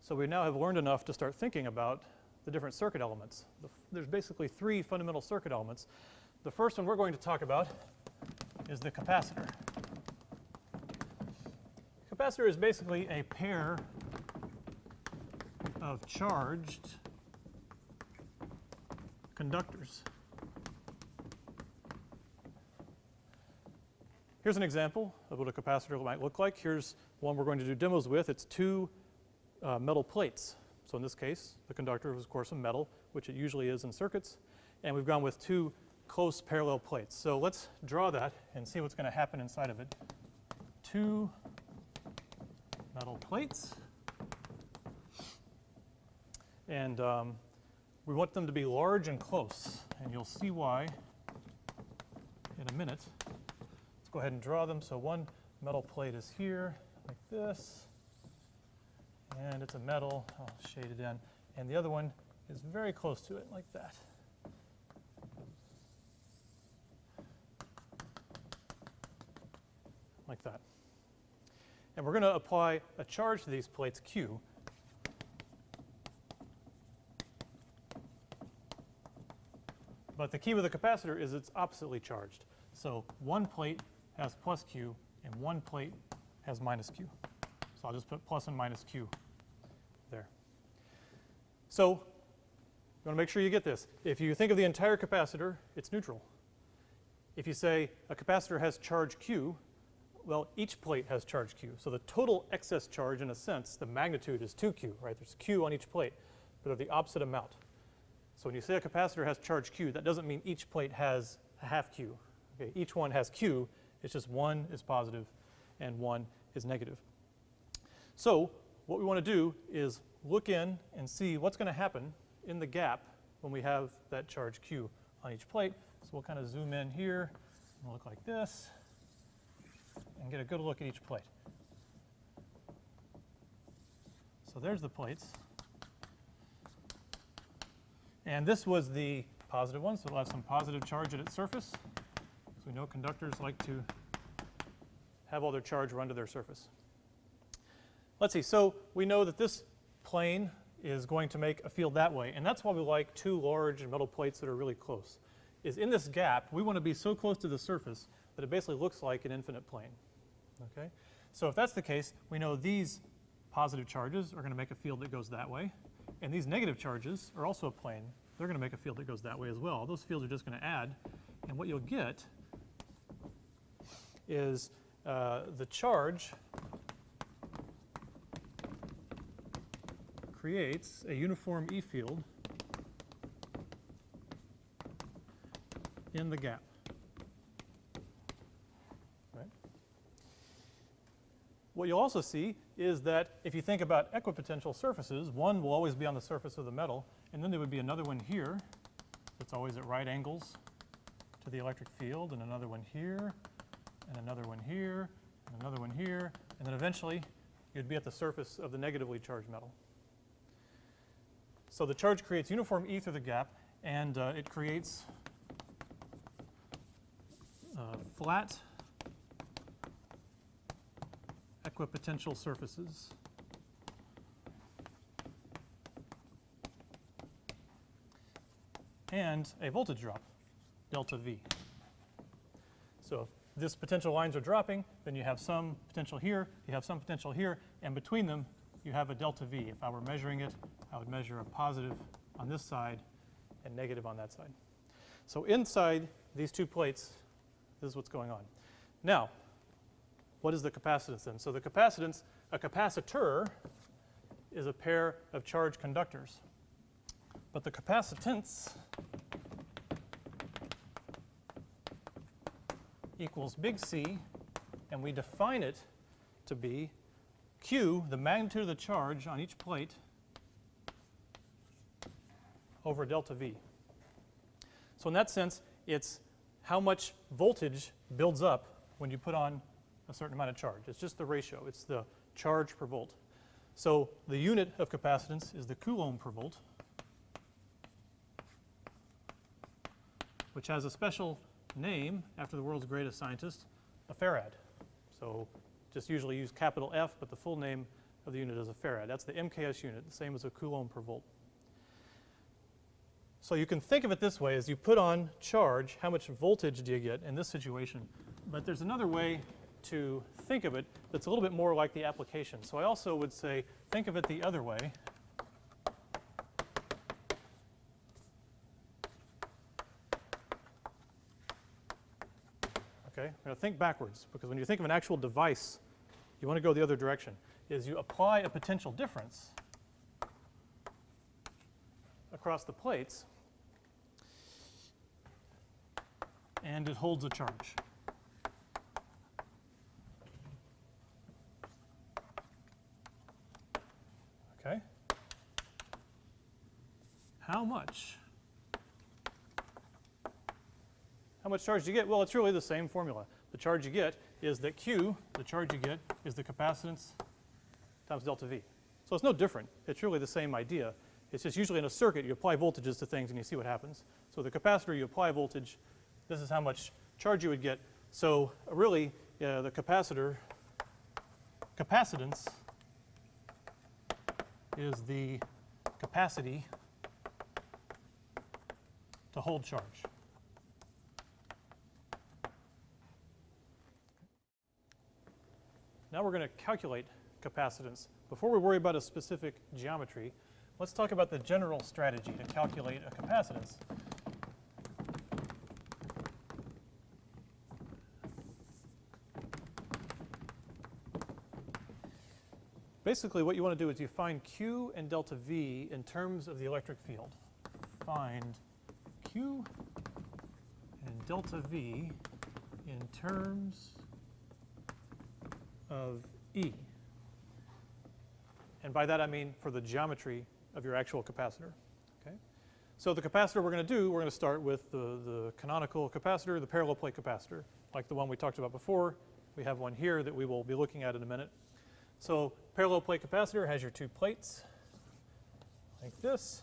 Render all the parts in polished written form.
So we now have learned enough to start thinking about the different circuit elements. There's basically three fundamental circuit elements. The first one we're going to talk about is the capacitor. Capacitor is basically a pair of charged conductors. Here's an example of what a capacitor might look like. Here's one we're going to do demos with. It's two metal plates. So in this case, the conductor is, of course, a metal, which it usually is in circuits. And we've gone with two close parallel plates. So let's draw that and see what's going to happen inside of it. Two metal plates. And we want them to be large and close. And you'll see why in a minute. Let's go ahead and draw them. So one metal plate is here, like this. And it's a metal. I'll shade it in. And the other one is very close to it, like that. Like that. And we're going to apply a charge to these plates, Q. But the key with the capacitor is it's oppositely charged. So one plate has plus Q, and one plate has minus Q. So I'll just put plus and minus Q there. So you want to make sure you get this. If you think of the entire capacitor, it's neutral. If you say a capacitor has charge Q, well, each plate has charge Q. So the total excess charge, in a sense, the magnitude is 2Q, right? There's Q on each plate, but they're the opposite amount. So when you say a capacitor has charge Q, that doesn't mean each plate has a half Q. Okay, each one has Q. It's just one is positive and one is negative. So what we want to do is look in and see what's going to happen in the gap when we have that charge Q on each plate. So we'll kind of zoom in here and we'll look like this and get a good look at each plate. So there's the plates. And this was the positive one, so it'll have some positive charge at its surface. So we know conductors like to have all their charge run to their surface. Let's see, so we know that this plane is going to make a field that way, and that's why we like two large metal plates that are really close. Is in this gap, we want to be so close to the surface that it basically looks like an infinite plane. Okay? So if that's the case, we know these positive charges are going to make a field that goes that way, and these negative charges are also a plane. They're going to make a field that goes that way as well. Those fields are just going to add, and what you'll get is the charge creates a uniform E field in the gap. Right? What you'll also see is that if you think about equipotential surfaces, one will always be on the surface of the metal, and then there would be another one here that's always at right angles to the electric field, and another one here, and another one here, and another one here, and then eventually you'd be at the surface of the negatively charged metal. So the charge creates uniform E through the gap, and it creates flat equipotential surfaces. And a voltage drop, delta V. So if this potential lines are dropping, then you have some potential here, you have some potential here, and between them you have a delta V. If I were measuring it, I would measure a positive on this side and negative on that side. So inside these two plates, this is what's going on. Now, what is the capacitance then? So the capacitance, a capacitor is a pair of charged conductors. But the capacitance equals big C, and we define it to be Q, the magnitude of the charge on each plate, over delta V. So in that sense, it's how much voltage builds up when you put on a certain amount of charge. It's just the ratio. It's the charge per volt. So the unit of capacitance is the coulomb per volt, which has a special name after the world's greatest scientist, a farad. So just usually use capital F, but the full name of the unit is a farad. That's the MKS unit, the same as a coulomb per volt. So you can think of it this way: as you put on charge, how much voltage do you get in this situation? But there's another way to think of it that's a little bit more like the application. So I also would say, think of it the other way. Okay, we're going to think backwards, because when you think of an actual device, you want to go the other direction. Is you apply a potential difference across the plates, and it holds a charge. Okay. How much charge do you get? Well, it's really the same formula. The charge you get is that Q, the charge you get, is the capacitance times delta V. So it's no different. It's really the same idea. It's just usually in a circuit you apply voltages to things and you see what happens. So the capacitor, you apply voltage. This is how much charge you would get. So really, the capacitance is the capacity to hold charge. Now we're going to calculate capacitance. Before we worry about a specific geometry, let's talk about the general strategy to calculate a capacitance. Basically, what you want to do is you find Q and delta V in terms of the electric field. Find Q and delta V in terms of E. And by that I mean for the geometry of your actual capacitor. Okay? So the capacitor we're going to start with the canonical capacitor, the parallel plate capacitor, like the one we talked about before. We have one here that we will be looking at in a minute. So parallel plate capacitor has your two plates like this,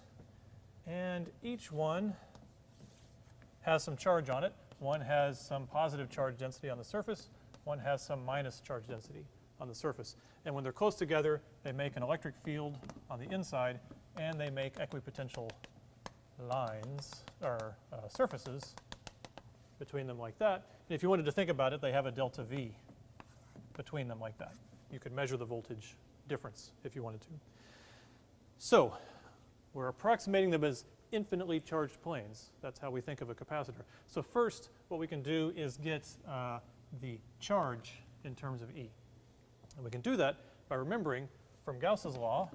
and each one has some charge on it. One has some positive charge density on the surface, one has some minus charge density on the surface. And when they're close together, they make an electric field on the inside, and they make equipotential lines, or surfaces between them like that. And if you wanted to think about it, they have a delta V between them like that. You could measure the voltage difference if you wanted to. So we're approximating them as infinitely charged planes. That's how we think of a capacitor. So first, what we can do is get the charge in terms of E. And we can do that by remembering from Gauss's law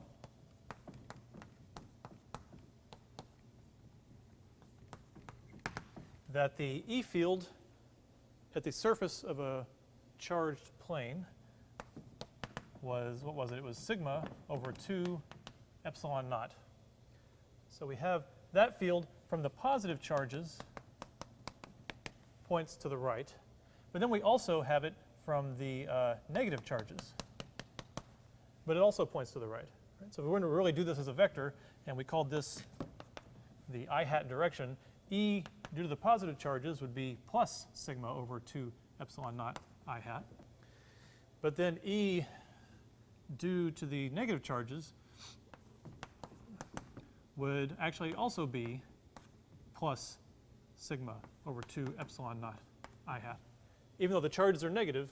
that the E field at the surface of a charged plane was, what was it? It was sigma over 2 epsilon naught. So we have that field from the positive charges points to the right, but then we also have it from the negative charges, but it also points to the right. So if we were to really do this as a vector, and we called this the I hat direction, E due to the positive charges would be plus sigma over 2 epsilon naught I hat. But then E due to the negative charges would actually also be plus sigma over 2 epsilon naught I hat. Even though the charges are negative,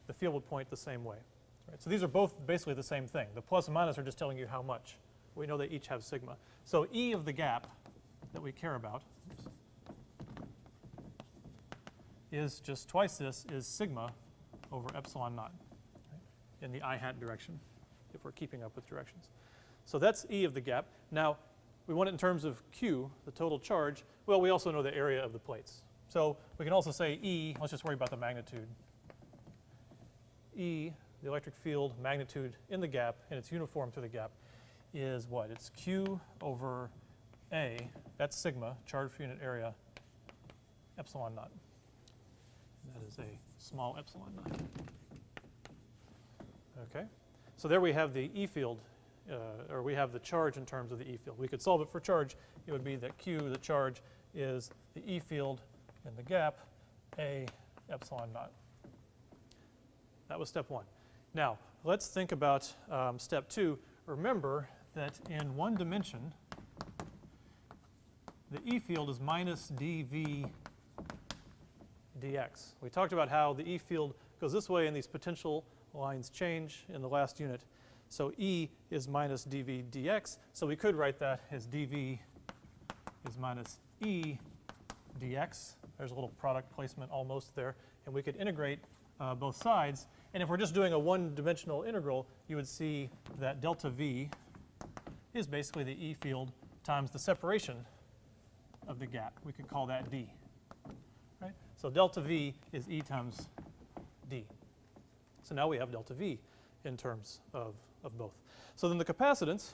the field would point the same way. Right? So these are both basically the same thing. The plus and minus are just telling you how much. We know they each have sigma. So E of the gap that we care about is just twice this, is sigma over epsilon naught, right, in the I hat direction, if we're keeping up with directions. So that's E of the gap. Now, we want it in terms of Q, the total charge. Well, we also know the area of the plates. So we can also say E, let's just worry about the magnitude. E, the electric field magnitude in the gap, and it's uniform through the gap, is what? It's Q over A, that's sigma, charge per unit area, epsilon naught. And that is a small epsilon naught. Okay, so there we have the E field, or we have the charge in terms of the E field. We could solve it for charge. It would be that Q, the charge, is the E field in the gap, A epsilon naught. That was step one. Now, let's think about step 2. Remember that in one dimension, the E field is minus dV dx. We talked about how the E field goes this way and these potential lines change in the last unit. So E is minus dV dx. So we could write that as dV is minus E dx. There's a little product placement almost there. And we could integrate both sides. And if we're just doing a one-dimensional integral, you would see that delta V is basically the E field times the separation of the gap. We could call that D. Right? So delta V is E times D. So now we have delta V in terms of both. So then the capacitance,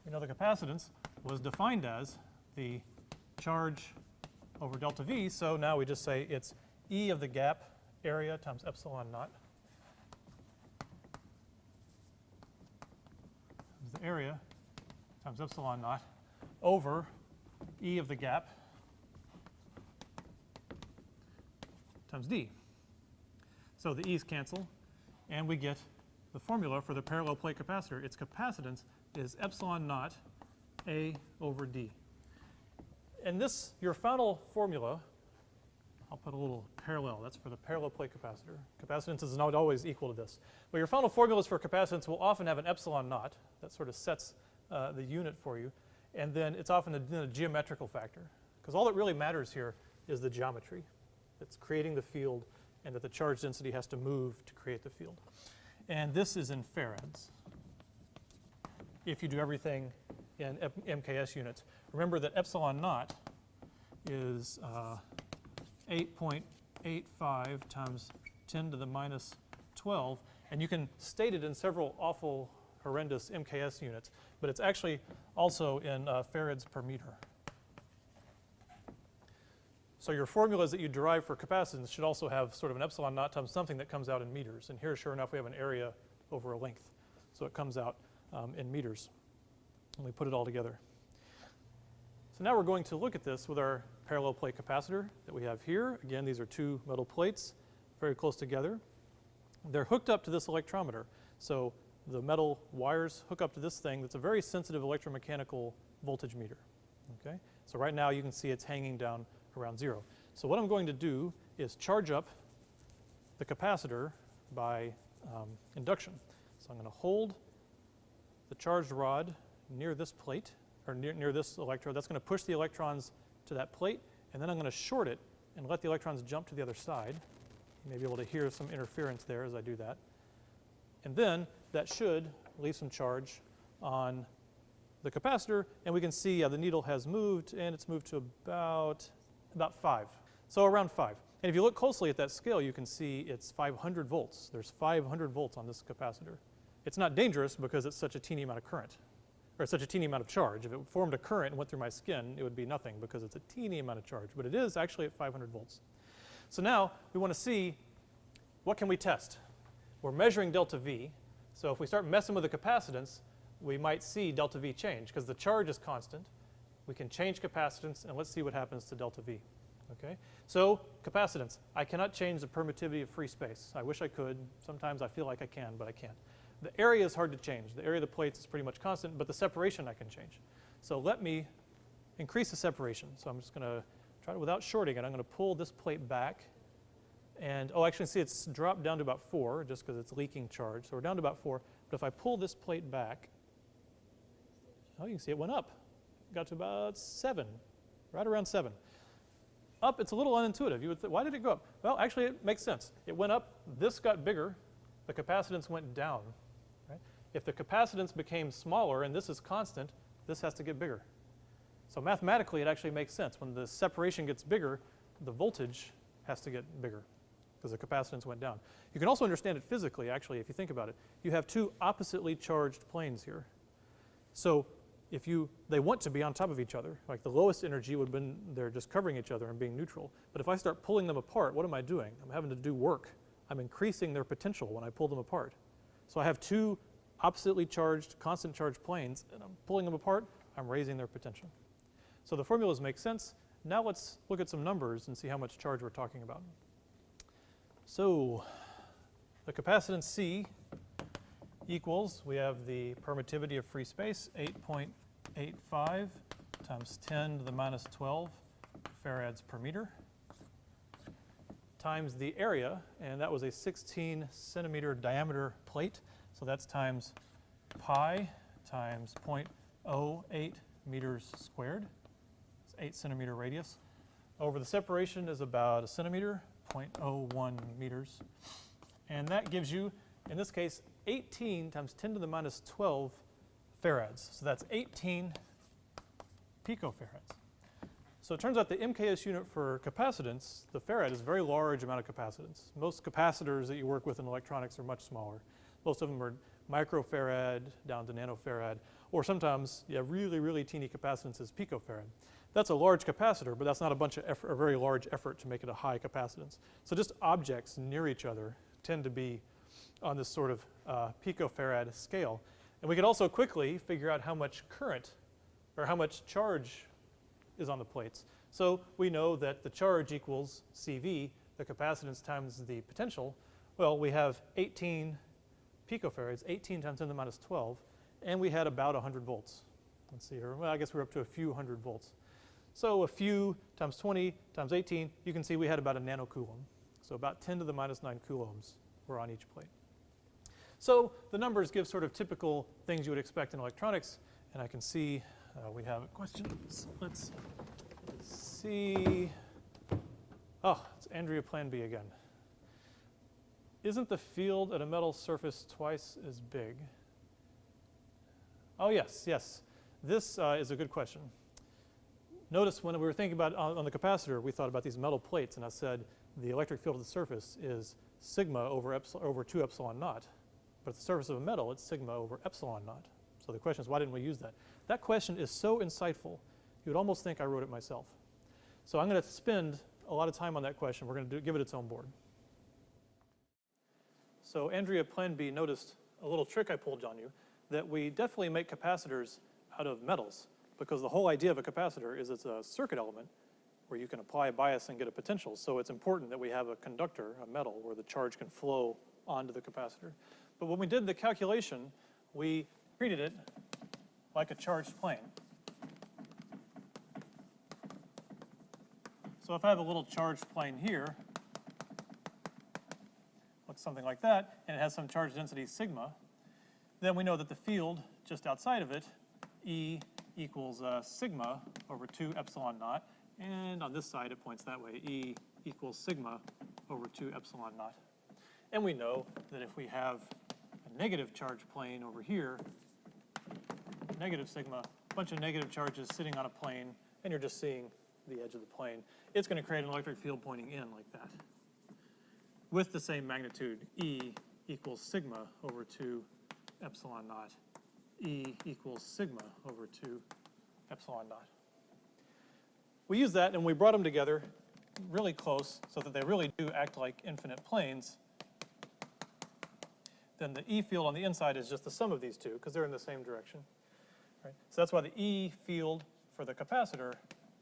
we know the capacitance was defined as the charge over delta V. So now we just say it's E of the gap area times epsilon naught. The area times epsilon naught over E of the gap times D. So the E's cancel, and we get the formula for the parallel plate capacitor. Its capacitance is epsilon naught A over D. And this, your final formula, I'll put a little parallel. That's for the parallel plate capacitor. Capacitance is not always equal to this. But your final formulas for capacitance will often have an epsilon naught. That sort of sets the unit for you. And then it's often a geometrical factor. Because all that really matters here is the geometry. It's creating the field, and that the charge density has to move to create the field. And this is in farads if you do everything in MKS units. Remember that epsilon naught is 8.85 times 10 to the minus 12. And you can state it in several awful, horrendous MKS units, but it's actually also in farads per meter. So your formulas that you derive for capacitance should also have sort of an epsilon naught times something that comes out in meters. And here, sure enough, we have an area over a length. So it comes out in meters. And we put it all together. So now we're going to look at this with our parallel plate capacitor that we have here. Again, these are two metal plates very close together. They're hooked up to this electrometer. So the metal wires hook up to this thing that's a very sensitive electromechanical voltage meter. Okay? So right now you can see it's hanging down around 0. So what I'm going to do is charge up the capacitor by induction. So I'm going to hold the charged rod near this plate, or near this electrode. That's going to push the electrons to that plate, and then I'm going to short it and let the electrons jump to the other side. You may be able to hear some interference there as I do that. And then that should leave some charge on the capacitor, and we can see the needle has moved, and it's moved to about 5. So around 5. And if you look closely at that scale, you can see it's 500 volts. There's 500 volts on this capacitor. It's not dangerous because it's such a teeny amount of current, or such a teeny amount of charge. If it formed a current and went through my skin, it would be nothing because it's a teeny amount of charge. But it is actually at 500 volts. So now we want to see, what can we test? We're measuring delta V. So if we start messing with the capacitance, we might see delta V change because the charge is constant. We can change capacitance, and let's see what happens to delta V. Okay? So capacitance, I cannot change the permittivity of free space. I wish I could. Sometimes I feel like I can, but I can't. The area is hard to change. The area of the plates is pretty much constant, but the separation I can change. So let me increase the separation. So I'm just going to try to, without shorting it, I'm going to pull this plate back. And, oh, actually, see, it's dropped down to about 4 just because it's leaking charge. So we're down to about 4. But if I pull this plate back, oh, you can see it went up. Got to about 7, right around 7. Up, it's a little unintuitive. You would think, why did it go up? Well, actually, it makes sense. It went up, this got bigger, the capacitance went down. Right? If the capacitance became smaller and this is constant, this has to get bigger. So mathematically, it actually makes sense. When the separation gets bigger, the voltage has to get bigger because the capacitance went down. You can also understand it physically, actually, if you think about it. You have two oppositely charged planes here. So if they want to be on top of each other, like the lowest energy would have been they're just covering each other and being neutral. But if I start pulling them apart, what am I doing? I'm having to do work. I'm increasing their potential when I pull them apart. So I have two oppositely charged, constant charge planes, and I'm pulling them apart, I'm raising their potential. So the formulas make sense. Now let's look at some numbers and see how much charge we're talking about. So the capacitance C equals, we have the permittivity of free space, 8.85 times 10 to the minus 12 farads per meter, times the area, and that was a 16 centimeter diameter plate, so that's times pi times 0.08 meters squared. It's 8 centimeter radius. Over the separation is about a centimeter, 0.01 meters. And that gives you, in this case, 18 times 10 to the minus 12 farads. So that's 18 picofarads. So it turns out the MKS unit for capacitance, the farad, is a very large amount of capacitance. Most capacitors that you work with in electronics are much smaller. Most of them are microfarad down to nanofarad, or sometimes you have really, really teeny capacitances, picofarad. That's a large capacitor, but that's not a bunch of effort, a very large effort to make it a high capacitance. So just objects near each other tend to be on this sort of picofarad scale. And we could also quickly figure out how much current or how much charge is on the plates. So we know that the charge equals CV, the capacitance times the potential. Well, we have 18 picofarads, 18 times 10 to the minus 12, and we had about 100 volts. Let's see here. Well, I guess we're up to a few hundred volts. So a few times 20 times 18, you can see we had about a nanocoulomb. So about 10 to the minus 9 coulombs were on each plate. So the numbers give sort of typical things you would expect in electronics, and I can see we have a question. Let's see. Oh, it's Andrea Plan B again. Isn't the field at a metal surface twice as big? Oh, yes, yes. This is a good question. Notice when we were thinking about on the capacitor, we thought about these metal plates, and I said the electric field of the surface is sigma over 2 epsilon naught. But at the surface of a metal, it's sigma over epsilon naught. So the question is, why didn't we use that? That question is so insightful, you would almost think I wrote it myself. So I'm going to spend a lot of time on that question. We're going to give it its own board. So Andrea Plan B noticed a little trick I pulled on you, that we definitely make capacitors out of metals, because the whole idea of a capacitor is it's a circuit element where you can apply a bias and get a potential. So it's important that we have a conductor, a metal, where the charge can flow onto the capacitor. But when we did the calculation, we treated it like a charged plane. So if I have a little charged plane here, looks something like that, and it has some charge density sigma, then we know that the field just outside of it, E equals sigma over 2 epsilon naught, and on this side it points that way, E equals sigma over 2 epsilon naught. And we know that if we have a negative charge plane over here, negative sigma, a bunch of negative charges sitting on a plane, and you're just seeing the edge of the plane, it's going to create an electric field pointing in like that, with the same magnitude. E equals sigma over 2 epsilon naught. E equals sigma over 2 epsilon naught. We use that and we brought them together really close so that they really do act like infinite planes. Then the E field on the inside is just the sum of these two because they're in the same direction. Right? So that's why the E field for the capacitor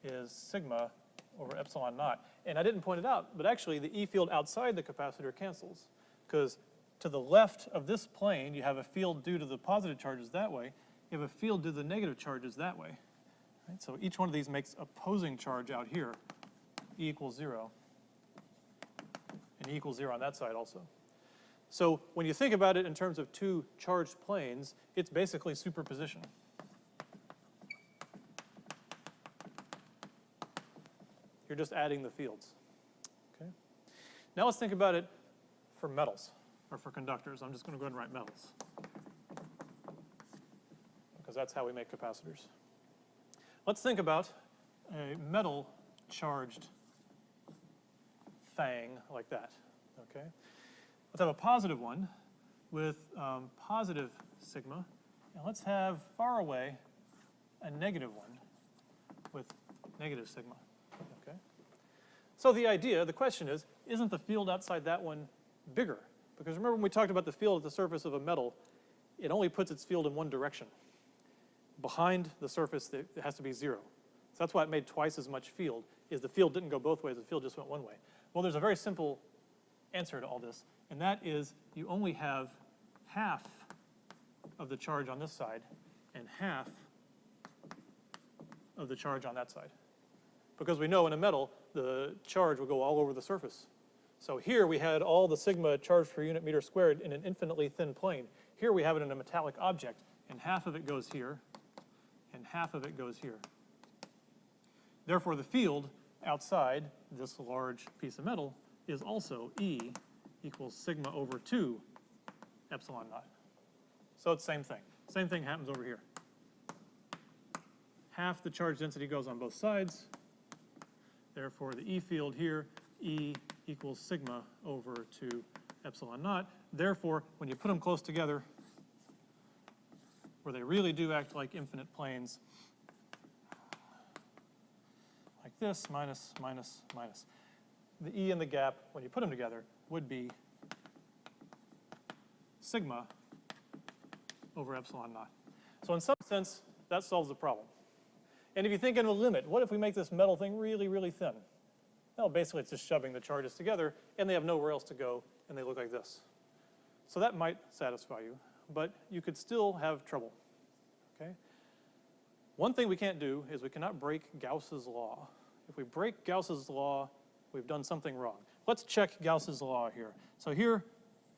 is sigma over epsilon naught. And I didn't point it out, but actually the E field outside the capacitor cancels, because to the left of this plane, you have a field due to the positive charges that way. You have a field due to the negative charges that way. Right? So each one of these makes opposing charge out here, E equals 0. And E equals 0 on that side also. So when you think about it in terms of two charged planes, it's basically superposition. You're just adding the fields. Okay. Now let's think about it for metals, or for conductors. I'm just going to go ahead and write metals, because that's how we make capacitors. Let's think about a metal charged thing like that. Okay. Let's have a positive one with positive sigma, and let's have far away a negative one with negative sigma. Okay. So the idea, the question is, isn't the field outside that one bigger? Because remember when we talked about the field at the surface of a metal, it only puts its field in one direction. Behind the surface, it has to be 0. So that's why it made twice as much field, is the field didn't go both ways, the field just went one way. Well, there's a very simple answer to all this, and that is you only have half of the charge on this side and half of the charge on that side. Because we know in a metal, the charge will go all over the surface. So here we had all the sigma charge per unit meter squared in an infinitely thin plane. Here we have it in a metallic object, and half of it goes here, and half of it goes here. Therefore, the field outside this large piece of metal is also E equals sigma over 2 epsilon naught. So it's the same thing. Same thing happens over here. Half the charge density goes on both sides. Therefore, the E field here, E equals sigma over 2 epsilon naught. Therefore, when you put them close together, where they really do act like infinite planes, like this, minus, minus, minus. The E and the gap, when you put them together, would be sigma over epsilon naught. So in some sense, that solves the problem. And if you think in a limit, what if we make this metal thing really, really thin? Well, basically it's just shoving the charges together, and they have nowhere else to go, and they look like this. So that might satisfy you, but you could still have trouble, okay? One thing we can't do is we cannot break Gauss's law. If we break Gauss's law, we've done something wrong. Let's check Gauss's law here. So here,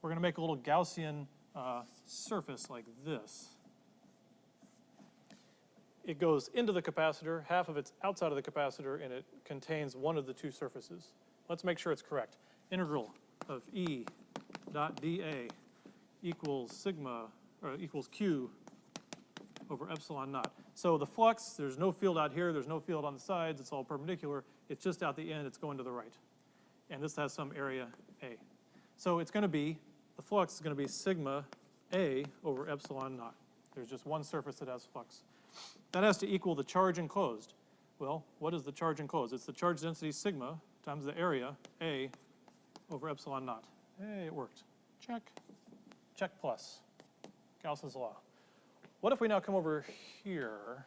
we're going to make a little Gaussian surface like this. It goes into the capacitor, half of it's outside of the capacitor, and it contains one of the two surfaces. Let's make sure it's correct. Integral of E dot dA equals sigma, or equals Q over epsilon naught. So the flux, there's no field out here, there's no field on the sides, it's all perpendicular, it's just out the end, it's going to the right. And this has some area A. So it's going to be, the flux is going to be sigma A over epsilon naught. There's just one surface that has flux. That has to equal the charge enclosed. Well, what is the charge enclosed? It's the charge density sigma times the area, A, over epsilon naught. Hey, it worked. Check. Check plus. Gauss's law. What if we now come over here?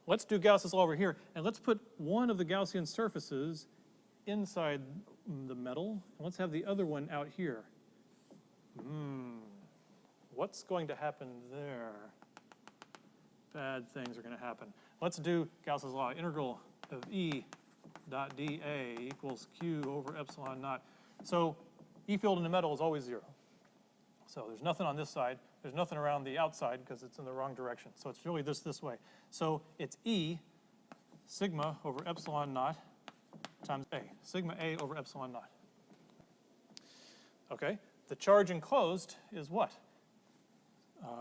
Let's do Gauss's law over here, and let's put one of the Gaussian surfaces inside the metal, and let's have the other one out here. What's going to happen there? Bad things are going to happen. Let's do Gauss's law. Integral of E dot dA equals Q over epsilon naught. So E field in the metal is always 0. So there's nothing on this side. There's nothing around the outside because it's in the wrong direction. So it's really this way. So it's E sigma over epsilon naught times A. Sigma A over epsilon naught. Okay. The charge enclosed is what?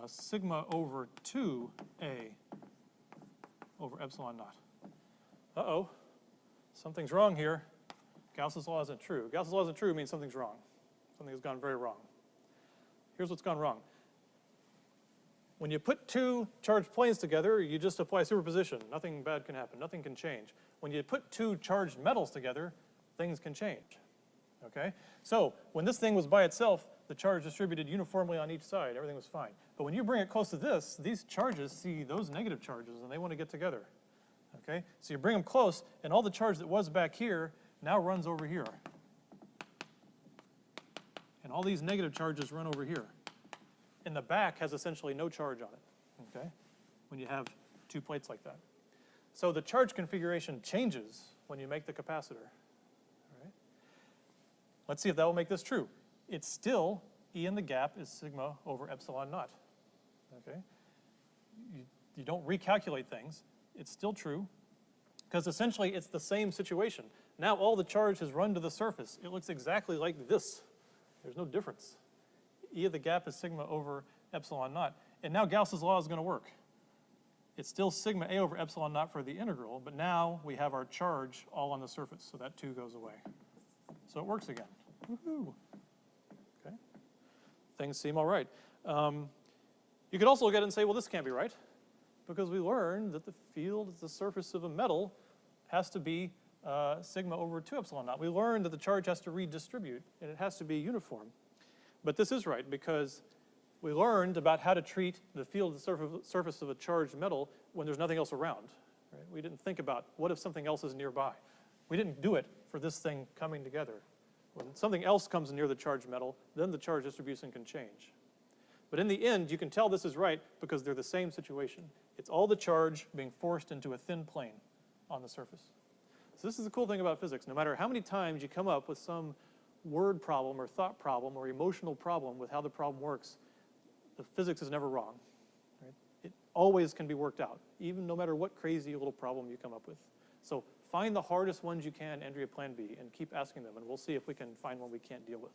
Sigma over 2A over epsilon naught. Uh-oh. Something's wrong here. Gauss's law isn't true. Gauss's law isn't true means something's wrong. Something has gone very wrong. Here's what's gone wrong. When you put two charged planes together, you just apply superposition. Nothing bad can happen. Nothing can change. When you put two charged metals together, things can change. Okay? So when this thing was by itself, the charge distributed uniformly on each side. Everything was fine. But when you bring it close to this, these charges see those negative charges, and they want to get together. Okay? So you bring them close, and all the charge that was back here now runs over here. And all these negative charges run over here. And the back has essentially no charge on it, okay, when you have two plates like that. So the charge configuration changes when you make the capacitor. All right? Let's see if that will make this true. It's still, E in the gap is sigma over epsilon naught. Okay? You don't recalculate things. It's still true, because essentially it's the same situation. Now all the charge has run to the surface. It looks exactly like this. There's no difference. E of the gap is sigma over epsilon naught. And now Gauss's law is going to work. It's still sigma A over epsilon naught for the integral, but now we have our charge all on the surface, so that 2 goes away. So it works again. Woohoo! Okay. Things seem all right. You could also look at it and say, well, this can't be right, because we learned that the field at the surface of a metal has to be sigma over 2 epsilon naught. We learned that the charge has to redistribute, and it has to be uniform. But this is right, because we learned about how to treat the field at the surface of a charged metal when there's nothing else around. Right? We didn't think about what if something else is nearby. We didn't do it for this thing coming together. When something else comes near the charged metal, then the charge distribution can change. But in the end, you can tell this is right because they're the same situation. It's all the charge being forced into a thin plane on the surface. So this is the cool thing about physics. No matter how many times you come up with some word problem or thought problem or emotional problem with how the problem works, the physics is never wrong. Right? It always can be worked out, even no matter what crazy little problem you come up with. So find the hardest ones you can, enter your plan B, and keep asking them, and we'll see if we can find one we can't deal with.